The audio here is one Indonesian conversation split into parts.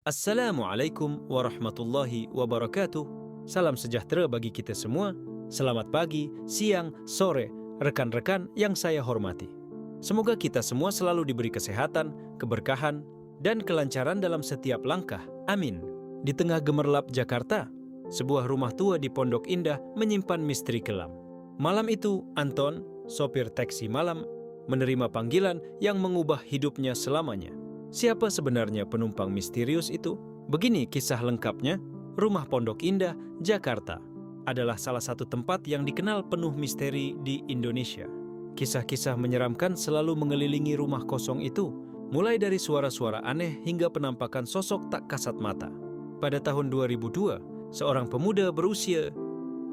Assalamualaikum warahmatullahi wabarakatuh. Salam sejahtera bagi kita semua. Selamat pagi, siang, sore, rekan-rekan yang saya hormati. Semoga kita semua selalu diberi kesehatan, keberkahan, dan kelancaran dalam setiap langkah. Amin. Di tengah gemerlap Jakarta, sebuah rumah tua di Pondok Indah menyimpan misteri kelam. Malam itu, Anton, sopir taksi malam, menerima panggilan yang mengubah hidupnya selamanya. Siapa sebenarnya penumpang misterius itu? Begini kisah lengkapnya. Rumah Pondok Indah, Jakarta adalah salah satu tempat yang dikenal penuh misteri di Indonesia. Kisah-kisah menyeramkan selalu mengelilingi rumah kosong itu, mulai dari suara-suara aneh hingga penampakan sosok tak kasat mata. Pada tahun 2002, seorang pemuda berusia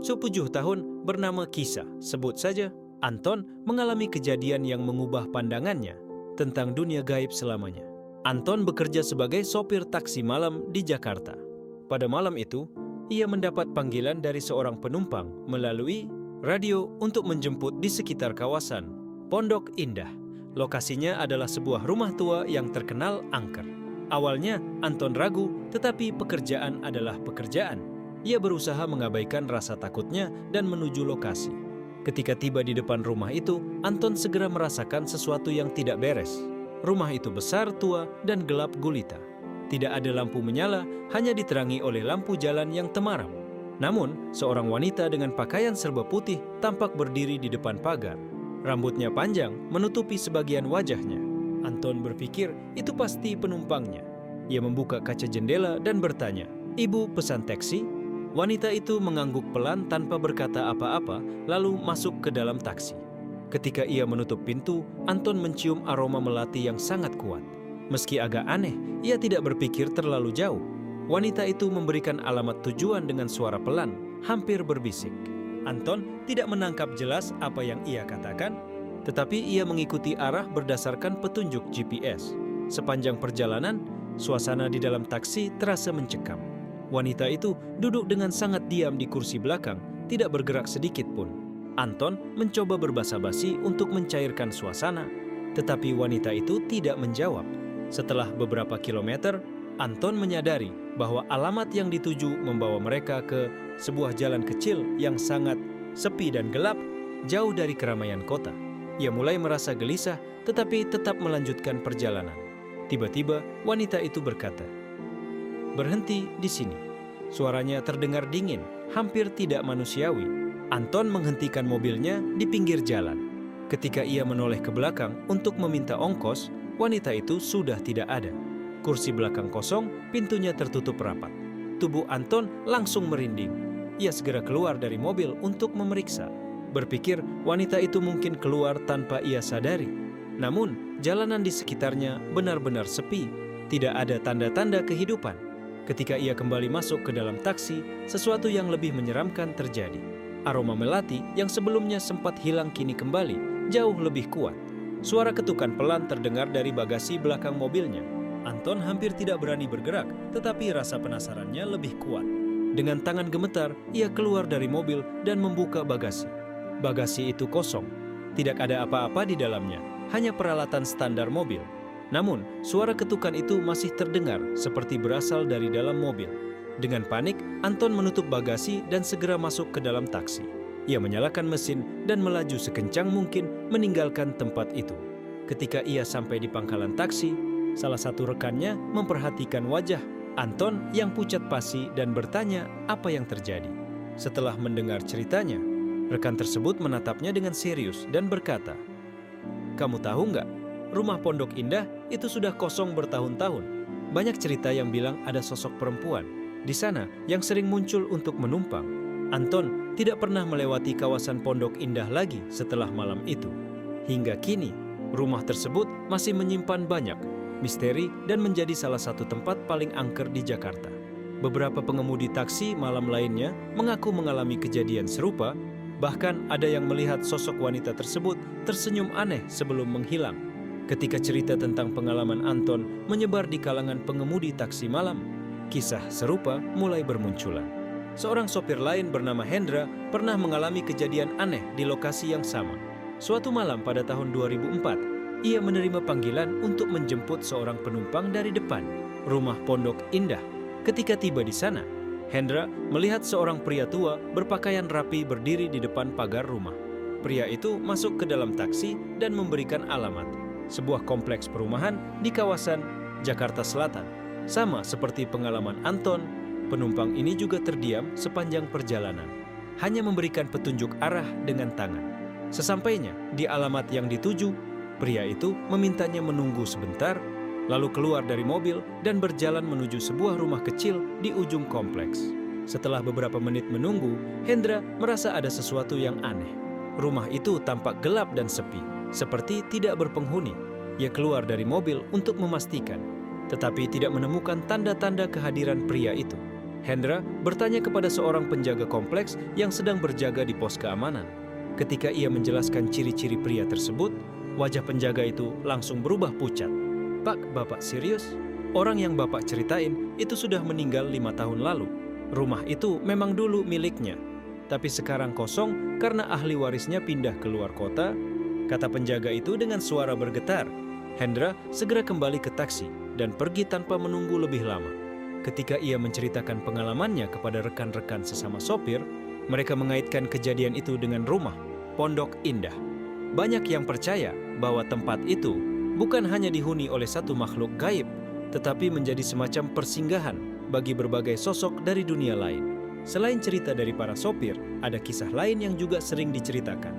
7 tahun bernama Kisah, sebut saja Anton, mengalami kejadian yang mengubah pandangannya tentang dunia gaib selamanya. Anton bekerja sebagai sopir taksi malam di Jakarta. Pada malam itu, ia mendapat panggilan dari seorang penumpang melalui radio untuk menjemput di sekitar kawasan Pondok Indah. Lokasinya adalah sebuah rumah tua yang terkenal angker. Awalnya, Anton ragu, tetapi pekerjaan adalah pekerjaan. Ia berusaha mengabaikan rasa takutnya dan menuju lokasi. Ketika tiba di depan rumah itu, Anton segera merasakan sesuatu yang tidak beres. Rumah itu besar, tua, dan gelap gulita. Tidak ada lampu menyala, hanya diterangi oleh lampu jalan yang temaram. Namun, seorang wanita dengan pakaian serba putih tampak berdiri di depan pagar. Rambutnya panjang, menutupi sebagian wajahnya. Anton berpikir itu pasti penumpangnya. Ia membuka kaca jendela dan bertanya, "Ibu pesan taksi?" Wanita itu mengangguk pelan tanpa berkata apa-apa, lalu masuk ke dalam taksi. Ketika ia menutup pintu, Anton mencium aroma melati yang sangat kuat. Meski agak aneh, ia tidak berpikir terlalu jauh. Wanita itu memberikan alamat tujuan dengan suara pelan, hampir berbisik. Anton tidak menangkap jelas apa yang ia katakan, tetapi ia mengikuti arah berdasarkan petunjuk GPS. Sepanjang perjalanan, suasana di dalam taksi terasa mencekam. Wanita itu duduk dengan sangat diam di kursi belakang, tidak bergerak sedikit pun. Anton mencoba berbasa-basi untuk mencairkan suasana, tetapi wanita itu tidak menjawab. Setelah beberapa kilometer, Anton menyadari bahwa alamat yang dituju membawa mereka ke sebuah jalan kecil yang sangat sepi dan gelap, jauh dari keramaian kota. Ia mulai merasa gelisah, tetapi tetap melanjutkan perjalanan. Tiba-tiba, wanita itu berkata, "Berhenti di sini." Suaranya terdengar dingin, hampir tidak manusiawi. Anton menghentikan mobilnya di pinggir jalan. Ketika ia menoleh ke belakang untuk meminta ongkos, wanita itu sudah tidak ada. Kursi belakang kosong, pintunya tertutup rapat. Tubuh Anton langsung merinding. Ia segera keluar dari mobil untuk memeriksa. Berpikir wanita itu mungkin keluar tanpa ia sadari. Namun, jalanan di sekitarnya benar-benar sepi. Tidak ada tanda-tanda kehidupan. Ketika ia kembali masuk ke dalam taksi, sesuatu yang lebih menyeramkan terjadi. Aroma melati yang sebelumnya sempat hilang kini kembali, jauh lebih kuat. Suara ketukan pelan terdengar dari bagasi belakang mobilnya. Anton hampir tidak berani bergerak, tetapi rasa penasarannya lebih kuat. Dengan tangan gemetar, ia keluar dari mobil dan membuka bagasi. Bagasi itu kosong. Tidak ada apa-apa di dalamnya, hanya peralatan standar mobil. Namun, suara ketukan itu masih terdengar seperti berasal dari dalam mobil. Dengan panik, Anton menutup bagasi dan segera masuk ke dalam taksi. Ia menyalakan mesin dan melaju sekencang mungkin meninggalkan tempat itu. Ketika ia sampai di pangkalan taksi, salah satu rekannya memperhatikan wajah Anton yang pucat pasi dan bertanya apa yang terjadi. Setelah mendengar ceritanya, rekan tersebut menatapnya dengan serius dan berkata, "Kamu tahu nggak, rumah Pondok Indah itu sudah kosong bertahun-tahun. Banyak cerita yang bilang ada sosok perempuan di sana yang sering muncul untuk menumpang." Anton tidak pernah melewati kawasan Pondok Indah lagi setelah malam itu. Hingga kini, rumah tersebut masih menyimpan banyak misteri dan menjadi salah satu tempat paling angker di Jakarta. Beberapa pengemudi taksi malam lainnya mengaku mengalami kejadian serupa, bahkan ada yang melihat sosok wanita tersebut tersenyum aneh sebelum menghilang. Ketika cerita tentang pengalaman Anton menyebar di kalangan pengemudi taksi malam, kisah serupa mulai bermunculan. Seorang sopir lain bernama Hendra pernah mengalami kejadian aneh di lokasi yang sama. Suatu malam pada tahun 2004, ia menerima panggilan untuk menjemput seorang penumpang dari depan. rumah Pondok Indah. Ketika tiba di sana, Hendra melihat seorang pria tua berpakaian rapi berdiri di depan pagar rumah. Pria itu masuk ke dalam taksi dan memberikan alamat, sebuah kompleks perumahan di kawasan Jakarta Selatan. Sama seperti pengalaman Anton, penumpang ini juga terdiam sepanjang perjalanan, hanya memberikan petunjuk arah dengan tangan. Sesampainya di alamat yang dituju, pria itu memintanya menunggu sebentar, lalu keluar dari mobil dan berjalan menuju sebuah rumah kecil di ujung kompleks. Setelah beberapa menit menunggu, Hendra merasa ada sesuatu yang aneh. Rumah itu tampak gelap dan sepi, seperti tidak berpenghuni. Ia keluar dari mobil untuk memastikan, tetapi tidak menemukan tanda-tanda kehadiran pria itu. Hendra bertanya kepada seorang penjaga kompleks yang sedang berjaga di pos keamanan. Ketika ia menjelaskan ciri-ciri pria tersebut, wajah penjaga itu langsung berubah pucat. "Pak, Bapak serius? Orang yang Bapak ceritain itu sudah meninggal 5 tahun lalu. Rumah itu memang dulu miliknya, tapi sekarang kosong karena ahli warisnya pindah ke luar kota," kata penjaga itu dengan suara bergetar. Hendra segera kembali ke taksi dan pergi tanpa menunggu lebih lama. Ketika ia menceritakan pengalamannya kepada rekan-rekan sesama sopir, mereka mengaitkan kejadian itu dengan rumah Pondok Indah. Banyak yang percaya bahwa tempat itu bukan hanya dihuni oleh satu makhluk gaib, tetapi menjadi semacam persinggahan bagi berbagai sosok dari dunia lain. Selain cerita dari para sopir, ada kisah lain yang juga sering diceritakan.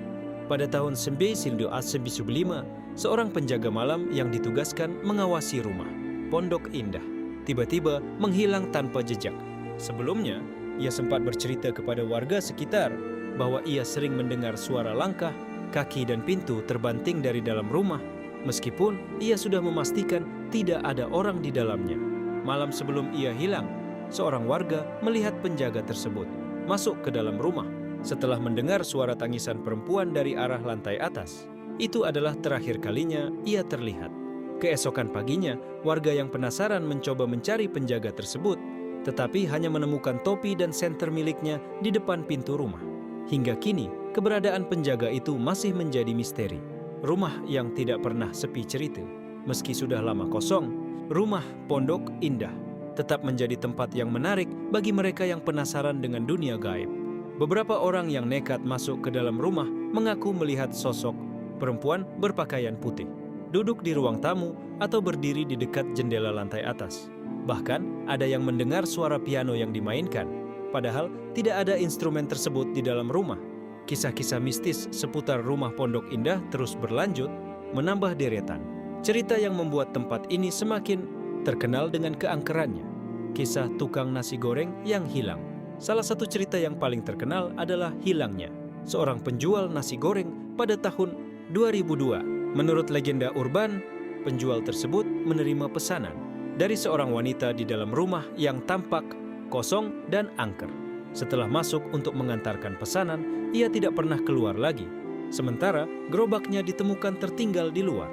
Pada tahun 1995, seorang penjaga malam yang ditugaskan mengawasi rumah Pondok Indah tiba-tiba menghilang tanpa jejak. Sebelumnya, ia sempat bercerita kepada warga sekitar bahwa ia sering mendengar suara langkah, kaki dan pintu terbanting dari dalam rumah, meskipun ia sudah memastikan tidak ada orang di dalamnya. Malam sebelum ia hilang, seorang warga melihat penjaga tersebut masuk ke dalam rumah setelah mendengar suara tangisan perempuan dari arah lantai atas. Itu adalah terakhir kalinya ia terlihat. Keesokan paginya, warga yang penasaran mencoba mencari penjaga tersebut, tetapi hanya menemukan topi dan senter miliknya di depan pintu rumah. Hingga kini, keberadaan penjaga itu masih menjadi misteri. Rumah yang tidak pernah sepi cerita. Meski sudah lama kosong, rumah Pondok Indah tetap menjadi tempat yang menarik bagi mereka yang penasaran dengan dunia gaib. Beberapa orang yang nekat masuk ke dalam rumah mengaku melihat sosok perempuan berpakaian putih, duduk di ruang tamu atau berdiri di dekat jendela lantai atas. Bahkan ada yang mendengar suara piano yang dimainkan, padahal tidak ada instrumen tersebut di dalam rumah. Kisah-kisah mistis seputar rumah Pondok Indah terus berlanjut, menambah deretan cerita yang membuat tempat ini semakin terkenal dengan keangkerannya. Kisah tukang nasi goreng yang hilang. Salah satu cerita yang paling terkenal adalah hilangnya seorang penjual nasi goreng pada tahun 2002. Menurut legenda urban, penjual tersebut menerima pesanan dari seorang wanita di dalam rumah yang tampak kosong dan angker. Setelah masuk untuk mengantarkan pesanan, ia tidak pernah keluar lagi. Sementara gerobaknya ditemukan tertinggal di luar.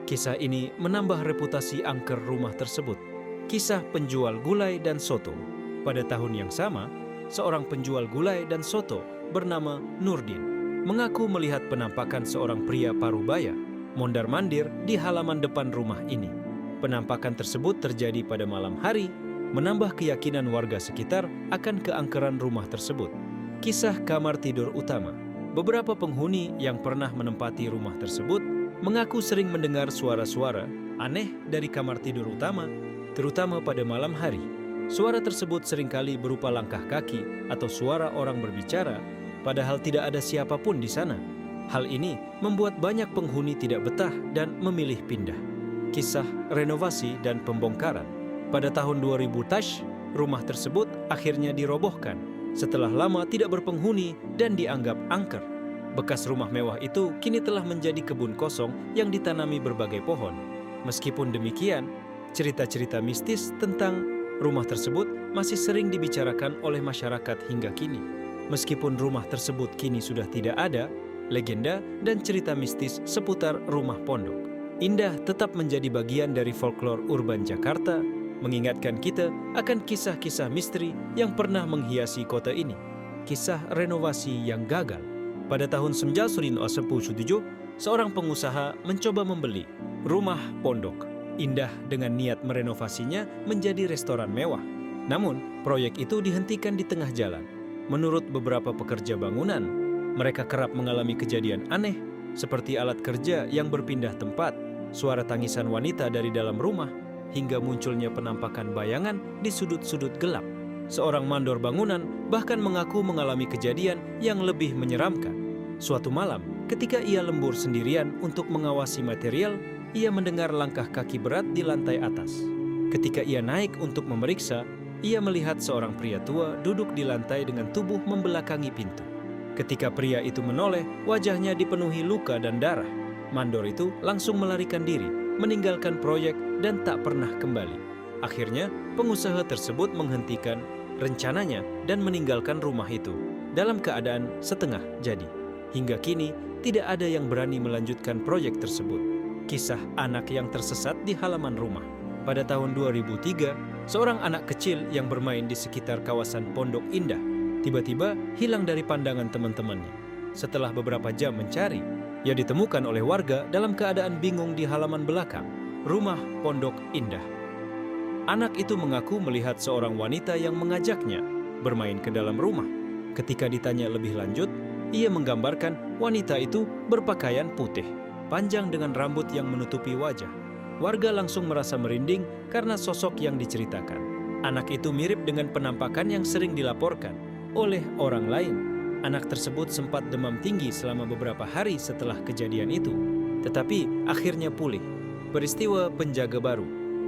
Kisah ini menambah reputasi angker rumah tersebut. Kisah penjual gulai dan soto. Pada tahun yang sama, seorang penjual gulai dan soto bernama Nurdin mengaku melihat penampakan seorang pria parubaya mondar-mandir di halaman depan rumah ini. Penampakan tersebut terjadi pada malam hari, menambah keyakinan warga sekitar akan keangkeran rumah tersebut. Kisah kamar tidur utama. Beberapa penghuni yang pernah menempati rumah tersebut mengaku sering mendengar suara-suara aneh dari kamar tidur utama, terutama pada malam hari. Suara tersebut seringkali berupa langkah kaki atau suara orang berbicara, padahal tidak ada siapapun di sana. Hal ini membuat banyak penghuni tidak betah dan memilih pindah. Kisah renovasi dan pembongkaran. Pada tahun 2000, rumah tersebut akhirnya dirobohkan setelah lama tidak berpenghuni dan dianggap angker. Bekas rumah mewah itu kini telah menjadi kebun kosong yang ditanami berbagai pohon. Meskipun demikian, cerita-cerita mistis tentang rumah tersebut masih sering dibicarakan oleh masyarakat hingga kini. Meskipun rumah tersebut kini sudah tidak ada, legenda dan cerita mistis seputar rumah Pondok Indah tetap menjadi bagian dari folklore urban Jakarta, mengingatkan kita akan kisah-kisah misteri yang pernah menghiasi kota ini. Kisah renovasi yang gagal. Pada tahun 1997, seorang pengusaha mencoba membeli rumah Pondok Indah dengan niat merenovasinya menjadi restoran mewah. Namun, proyek itu dihentikan di tengah jalan. Menurut beberapa pekerja bangunan, mereka kerap mengalami kejadian aneh, seperti alat kerja yang berpindah tempat, suara tangisan wanita dari dalam rumah, hingga munculnya penampakan bayangan di sudut-sudut gelap. Seorang mandor bangunan bahkan mengaku mengalami kejadian yang lebih menyeramkan. Suatu malam, ketika ia lembur sendirian untuk mengawasi material, ia mendengar langkah kaki berat di lantai atas. Ketika ia naik untuk memeriksa, ia melihat seorang pria tua duduk di lantai dengan tubuh membelakangi pintu. Ketika pria itu menoleh, wajahnya dipenuhi luka dan darah. Mandor itu langsung melarikan diri, meninggalkan proyek dan tak pernah kembali. Akhirnya, pengusaha tersebut menghentikan rencananya dan meninggalkan rumah itu dalam keadaan setengah jadi. Hingga kini, tidak ada yang berani melanjutkan proyek tersebut. Kisah anak yang tersesat di halaman rumah. Pada tahun 2003, seorang anak kecil yang bermain di sekitar kawasan Pondok Indah tiba-tiba hilang dari pandangan teman-temannya. Setelah beberapa jam mencari, ia ditemukan oleh warga dalam keadaan bingung di halaman belakang rumah Pondok Indah. Anak itu mengaku melihat seorang wanita yang mengajaknya bermain ke dalam rumah. Ketika ditanya lebih lanjut, ia menggambarkan wanita itu berpakaian putih, panjang dengan rambut yang menutupi wajah. Warga langsung merasa merinding karena sosok yang diceritakan. Anak itu mirip dengan penampakan yang sering dilaporkan oleh orang lain. Anak tersebut sempat demam tinggi selama beberapa hari setelah kejadian itu, tetapi akhirnya pulih. Peristiwa penjaga baru.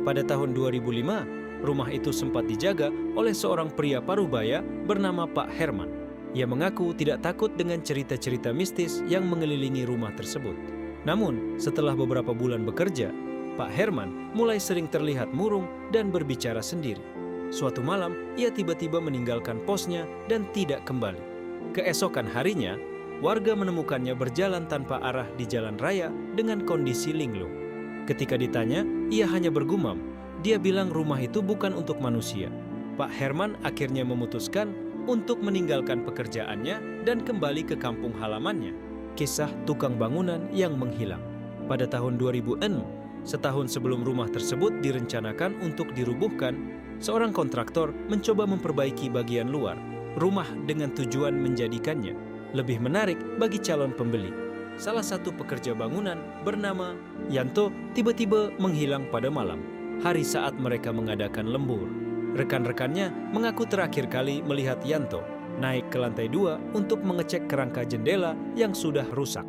Pada tahun 2005, rumah itu sempat dijaga oleh seorang pria parubaya bernama Pak Herman. Ia mengaku tidak takut dengan cerita-cerita mistis yang mengelilingi rumah tersebut. Namun, setelah beberapa bulan bekerja, Pak Herman mulai sering terlihat murung dan berbicara sendiri. Suatu malam, ia tiba-tiba meninggalkan posnya dan tidak kembali. Keesokan harinya, warga menemukannya berjalan tanpa arah di jalan raya dengan kondisi linglung. Ketika ditanya, ia hanya bergumam. Dia bilang rumah itu bukan untuk manusia. Pak Herman akhirnya memutuskan untuk meninggalkan pekerjaannya dan kembali ke kampung halamannya. Kisah tukang bangunan yang menghilang. Pada tahun 2006, setahun sebelum rumah tersebut direncanakan untuk dirubuhkan, seorang kontraktor mencoba memperbaiki bagian luar rumah dengan tujuan menjadikannya lebih menarik bagi calon pembeli. Salah satu pekerja bangunan bernama Yanto tiba-tiba menghilang pada malam, hari saat mereka mengadakan lembur. Rekan-rekannya mengaku terakhir kali melihat Yanto naik ke lantai 2 untuk mengecek kerangka jendela yang sudah rusak.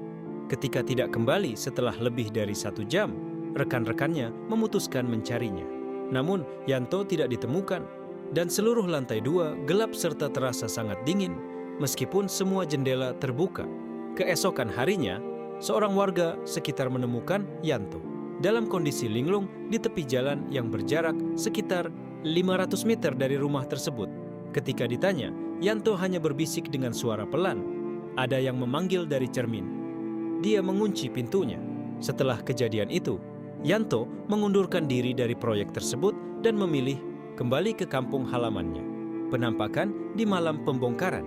Ketika tidak kembali setelah lebih dari 1 jam, rekan-rekannya memutuskan mencarinya. Namun, Yanto tidak ditemukan, dan seluruh lantai 2 gelap serta terasa sangat dingin, meskipun semua jendela terbuka. Keesokan harinya, seorang warga sekitar menemukan Yanto dalam kondisi linglung di tepi jalan yang berjarak sekitar 500 meter dari rumah tersebut. Ketika ditanya, Yanto hanya berbisik dengan suara pelan. Ada yang memanggil dari cermin. Dia mengunci pintunya. Setelah kejadian itu, Yanto mengundurkan diri dari proyek tersebut dan memilih kembali ke kampung halamannya. Penampakan di malam pembongkaran.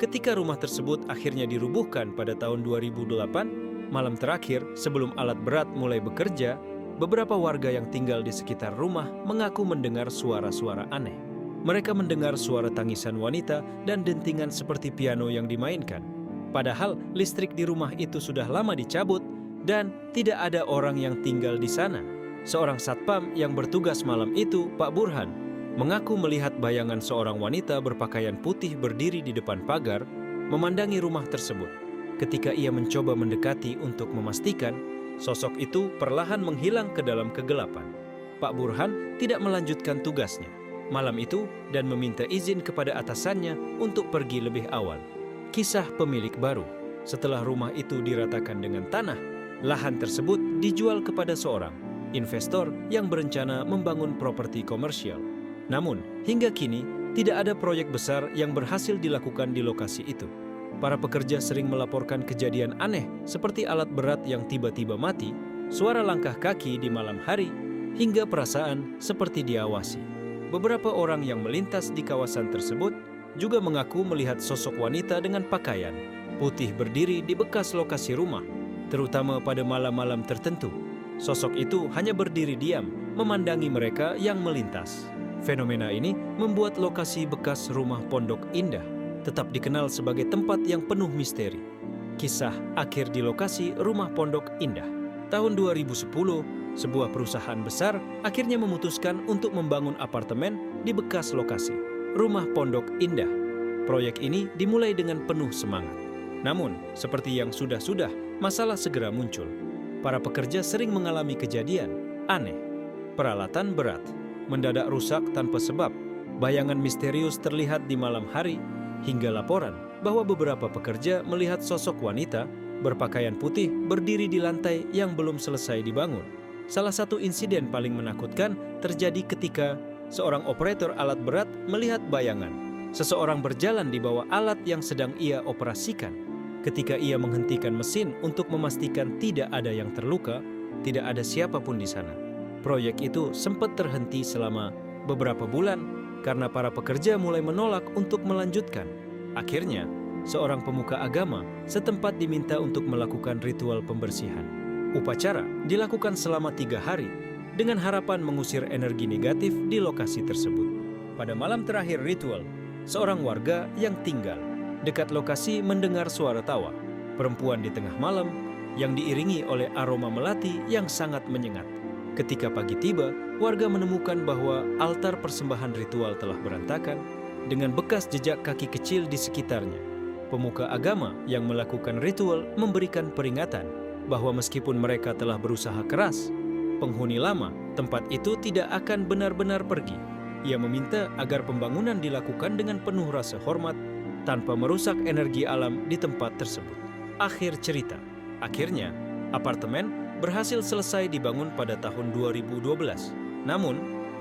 Ketika rumah tersebut akhirnya dirubuhkan pada tahun 2008, malam terakhir sebelum alat berat mulai bekerja, beberapa warga yang tinggal di sekitar rumah mengaku mendengar suara-suara aneh. Mereka mendengar suara tangisan wanita dan dentingan seperti piano yang dimainkan. Padahal listrik di rumah itu sudah lama dicabut dan tidak ada orang yang tinggal di sana. Seorang satpam yang bertugas malam itu, Pak Burhan, mengaku melihat bayangan seorang wanita berpakaian putih berdiri di depan pagar, memandangi rumah tersebut. Ketika ia mencoba mendekati untuk memastikan, sosok itu perlahan menghilang ke dalam kegelapan. Pak Burhan tidak melanjutkan tugasnya malam itu dan meminta izin kepada atasannya untuk pergi lebih awal. Kisah pemilik baru. Setelah rumah itu diratakan dengan tanah, lahan tersebut dijual kepada seorang investor yang berencana membangun properti komersial. Namun, hingga kini tidak ada proyek besar yang berhasil dilakukan di lokasi itu. Para pekerja sering melaporkan kejadian aneh seperti alat berat yang tiba-tiba mati, suara langkah kaki di malam hari, hingga perasaan seperti diawasi. Beberapa orang yang melintas di kawasan tersebut juga mengaku melihat sosok wanita dengan pakaian putih berdiri di bekas lokasi rumah, terutama pada malam-malam tertentu. Sosok itu hanya berdiri diam, memandangi mereka yang melintas. Fenomena ini membuat lokasi bekas rumah Pondok Indah tetap dikenal sebagai tempat yang penuh misteri. Kisah akhir di lokasi rumah Pondok Indah. Tahun 2010, sebuah perusahaan besar akhirnya memutuskan untuk membangun apartemen di bekas lokasi rumah Pondok Indah. Proyek ini dimulai dengan penuh semangat. Namun, seperti yang sudah-sudah, masalah segera muncul. Para pekerja sering mengalami kejadian aneh. Peralatan berat mendadak rusak tanpa sebab. Bayangan misterius terlihat di malam hari, hingga laporan bahwa beberapa pekerja melihat sosok wanita berpakaian putih berdiri di lantai yang belum selesai dibangun. Salah satu insiden paling menakutkan terjadi ketika seorang operator alat berat melihat bayangan seseorang berjalan di bawah alat yang sedang ia operasikan. Ketika ia menghentikan mesin untuk memastikan tidak ada yang terluka, tidak ada siapapun di sana. Proyek itu sempat terhenti selama beberapa bulan karena para pekerja mulai menolak untuk melanjutkan. Akhirnya, seorang pemuka agama setempat diminta untuk melakukan ritual pembersihan. Upacara dilakukan selama 3 hari dengan harapan mengusir energi negatif di lokasi tersebut. Pada malam terakhir ritual, seorang warga yang tinggal dekat lokasi mendengar suara tawa perempuan di tengah malam yang diiringi oleh aroma melati yang sangat menyengat. Ketika pagi tiba, warga menemukan bahwa altar persembahan ritual telah berantakan dengan bekas jejak kaki kecil di sekitarnya. Pemuka agama yang melakukan ritual memberikan peringatan bahwa meskipun mereka telah berusaha keras, penghuni lama tempat itu tidak akan benar-benar pergi. Ia meminta agar pembangunan dilakukan dengan penuh rasa hormat tanpa merusak energi alam di tempat tersebut. Akhir cerita, akhirnya apartemen berhasil selesai dibangun pada tahun 2012. Namun,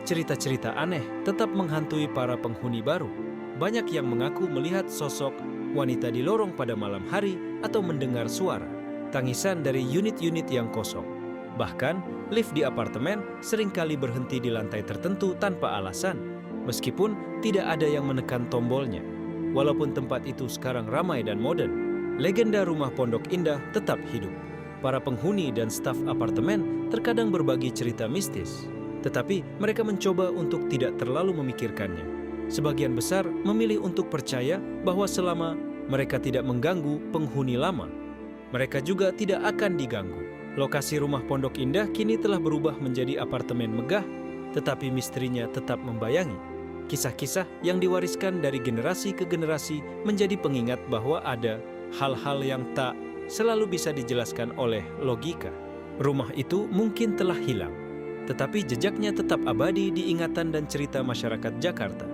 cerita-cerita aneh tetap menghantui para penghuni baru. Banyak yang mengaku melihat sosok wanita di lorong pada malam hari atau mendengar suara tangisan dari unit-unit yang kosong. Bahkan, lift di apartemen seringkali berhenti di lantai tertentu tanpa alasan, meskipun tidak ada yang menekan tombolnya. Walaupun tempat itu sekarang ramai dan modern, legenda rumah Pondok Indah tetap hidup. Para penghuni dan staf apartemen terkadang berbagi cerita mistis, tetapi mereka mencoba untuk tidak terlalu memikirkannya. Sebagian besar memilih untuk percaya bahwa selama mereka tidak mengganggu penghuni lama, mereka juga tidak akan diganggu. Lokasi rumah Pondok Indah kini telah berubah menjadi apartemen megah, tetapi misterinya tetap membayangi. Kisah-kisah yang diwariskan dari generasi ke generasi menjadi pengingat bahwa ada hal-hal yang tak selalu bisa dijelaskan oleh logika. Rumah itu mungkin telah hilang, tetapi jejaknya tetap abadi di ingatan dan cerita masyarakat Jakarta.